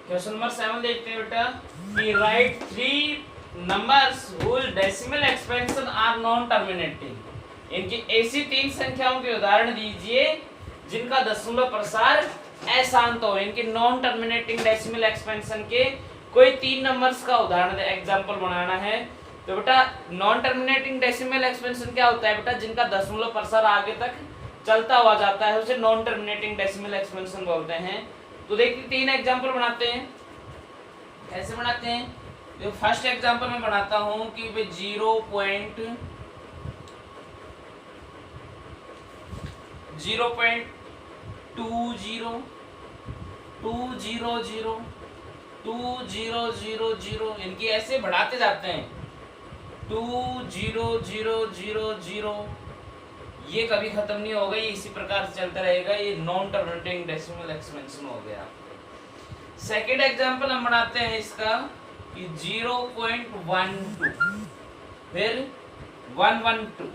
Question number 7 देखते हैं बेटा कि right 3 numbers whose decimal expansion are non terminating. इनकी ऐसी 3 संख्याओं के उदाहरण दीजिए जिनका दशमलव प्रसार अशांत हो। इनके नॉन टर्मिनेटिंग डेसिमल एक्सपेंशन के कोई 3 नंबर्स का उदाहरण एग्जांपल बनाना है। तो बेटा नॉन टर्मिनेटिंग डेसिमल एक्सपेंशन क्या होता है बेटा, जिनका दशमलव प्रसार आगे तक चलता हुआ जाता है उसे नॉन टर्मिनेटिंग डेसिमल एक्सपेंशन बोलते हैं। तो देखिए 3 एग्जांपल बनाते हैं। कैसे बनाते हैं? तो फर्स्ट एग्जांपल मैं बनाता हूं कि 0.20 इनकी ऐसे बढ़ाते जाते हैं 2000, ये कभी खत्म नहीं होगा, ये इसी प्रकार से चलता रहेगा। ये नॉन टर्मिनेटिंग डेसिमल एक्सपेंशन हो गया। सेकेंड एग्जांपल हम बनाते हैं इसका कि 0.12, फिर 112,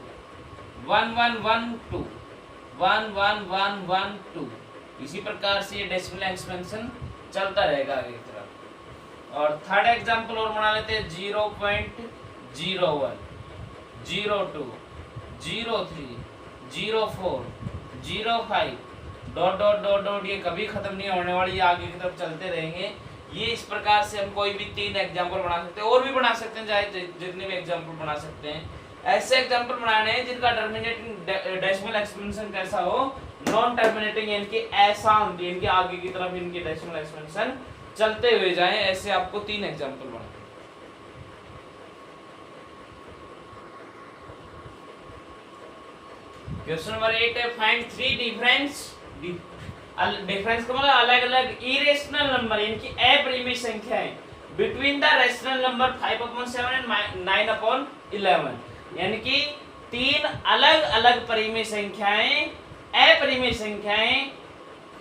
1112, 11112, इसी प्रकार से ये डेसिमल एक्सपेंशन चलता रहेगा आगे की तरफ। और थर्ड एग्जांपल और बना लेते हैं 0.01, 02, 03, 04, 05, डॉट डॉट डॉट डॉट, ये कभी खत्म नहीं होने वाली, ये आगे की तरफ चलते रहेंगे। ये इस प्रकार से हम कोई भी 3 एग्जांपल बना सकते हैं, और भी बना सकते हैं, चाहे जितने भी एग्जांपल बना सकते हैं। ऐसे एग्जांपल बनाने हैं जिनका टर्मिनेटिंग डेसिमल एक्सपेंशन कैसा हो, नॉन टर्मिनेटिंग, इनके अशांत, इनके आगे की तरफ इनके डेसिमल एक्सपेंशन चलते हुए जाएं। ऐसे आपको 3 एग्जांपल बनाने। क्वेश्चन नंबर 8 है फाइंड 3 डिफरेंस का मतलब अलग अलग इरेशनल नंबर, इनकी अपरिमेय संख्याएं between the rational number 5/7 and 9/11, यानी कि 3 अलग अलग परिमेय संख्याएं, अपरिमेय संख्याएं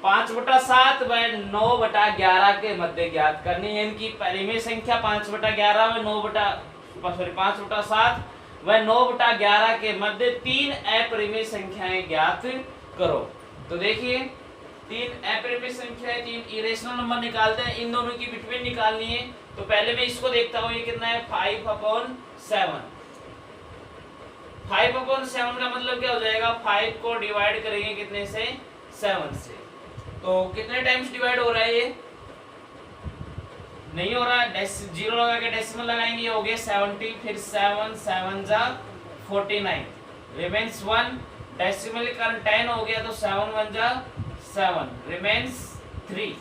5/7 व 9/11 के मध्य ज्ञात करनी है। इनकी परिमेय संख्या 5/11 व 5/7 व 9/11 के मध्य 3 अपरिमेय संख्याएं ज्ञात करो। तो देखिए 3 अपरिमेय संख्याएं, 3 इरेशनल नंबर निकालते हैं, इन दोनों की बिटवीन निकालनी है। तो पहले मैं इसको देखता हूं, ये कितना है 5/7। 5/7 का मतलब क्या हो जाएगा, 5 को डिवाइड करेंगे कितने से, 7 से। तो कितने टाइम्स डिवाइड हो रहा है, ये नहीं हो रहा है, 0 लगा के डेसिमल लगाएंगे, ये हो गया 70, फिर 7 7 जा 49, रिमेंस 1, डेसिमल का 10 हो गया तो 7 1 जा 7, रिमेंस 3,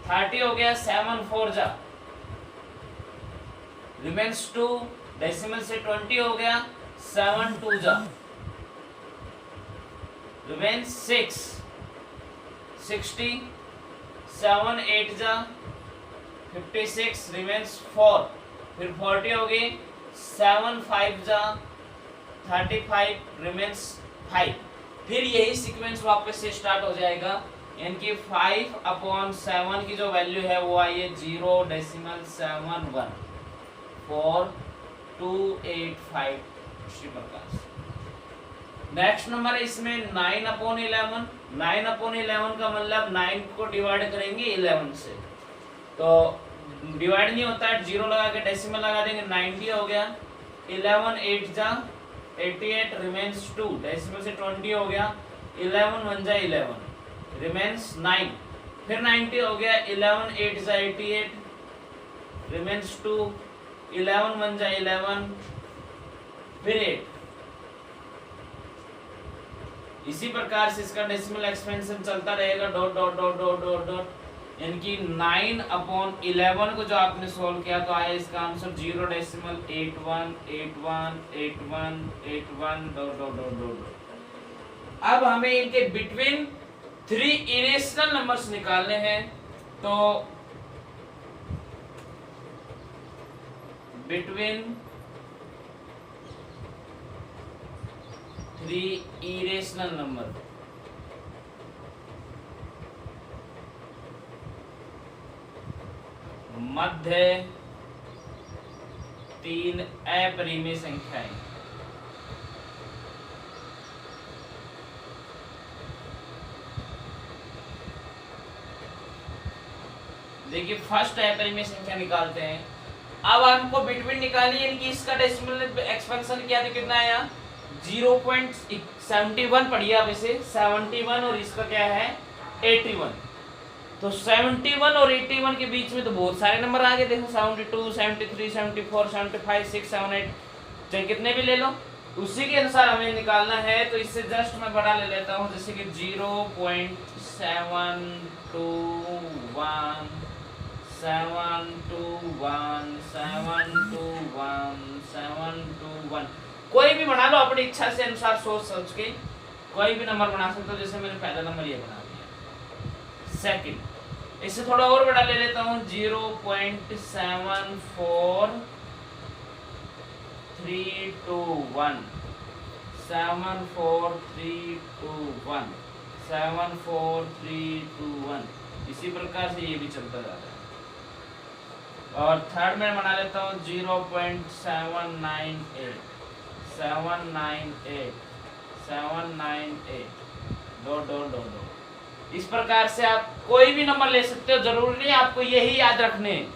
30 हो गया, 7 4 जा, रिमेंस 2, डेसिमल से 20 हो गया, 7 2 जा, रिमेंस 6, 60, 7 8 जा 56, रिमेंस 4, फिर 40 हो गई, 7 5 जा 35, रिमेंस 5। फिर यही सीक्वेंस वापस से स्टार्ट हो जाएगा। इनकी 5/7 की जो वैल्यू है वो आई है 0.71 4285, इसी प्रकार से। नेक्स्ट नंबर है इसमें 9/11। 9/11 का मतलब 9 को डिवाइड करेंगे 11 से, तो डिवाइड नहीं होता है, 0 लगा के डेसिमल लगा देंगे, 90 हो गया, 11 8 जा 88, रिमेंस 2, डेसिमल से 20 हो गया, 11 1 जा 11, रिमेंस 9, फिर 90 हो गया, 11 8 जा 88, रिमेंस 2, 11 1 जा 11, फिर 8। इसी प्रकार से इसका डेसिमल एक्सपेंशन चलता रहेगा, dot dot dot dot dot dot. इनकी 9/11 को जो आपने सोल्व किया तो आया इसका answer 0.81818181 dot dot dot dot. अब हमें इनके बिटवीन 3 इरेशनल नंबर्स निकालने हैं। तो बिटवीन 3 इरेशनल नंबर, मध्य 3 अपरिमेय संख्याएं, देखिए फर्स्ट है परिमेय संख्या निकालते हैं। अब हमको बिटवीन निकालनी है, इनकी इसका डेसिमल एक्सपेंशन किया तो कितना आया 0.71 पढ़िए आप इसे 71 और इसका क्या है 81। तो 71 और 81 के बीच में तो बहुत सारे नंबर आ गए, देखो 72, 73, 74, 75, 6, 7, 8 चाहे कितने भी ले लो, उसी के अनुसार हमें निकालना है। तो इससे जस्ट मैं बड़ा ले लेता हूँ, जैसे कि 0.721 721 721 721 कोई भी बना लो अपनी इच्छा से अनुसार, सोच सोच के कोई भी नंबर बना सकते हो। जैसे मैंने पहला नंबर ये बना दिया। सेकंड, इससे थोड़ा और बड़ा ले लेता हूँ 0.74321 74321 74321 इसी प्रकार से ये भी चलता जा रहा है। और थर्ड में बना लेता हूँ 0.798 798 798 दो। इस प्रकार से आप कोई भी नंबर ले सकते हो, जरूरी नहीं आपको यही याद रखने,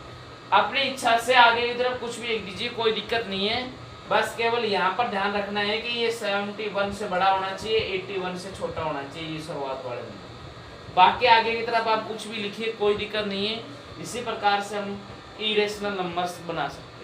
अपनी इच्छा से आगे की तरफ कुछ भी लिख दीजिए, कोई दिक्कत नहीं है। बस केवल यहाँ पर ध्यान रखना है कि ये 71 से बड़ा होना चाहिए, 81 से छोटा होना चाहिए, ये शुरुआत वाले नंबर। बाकी आगे की तरफ आप कुछ भी लिखिए, कोई दिक्कत नहीं है। इसी प्रकार से हम इरेशनल नंबर्स बना सकते हैं।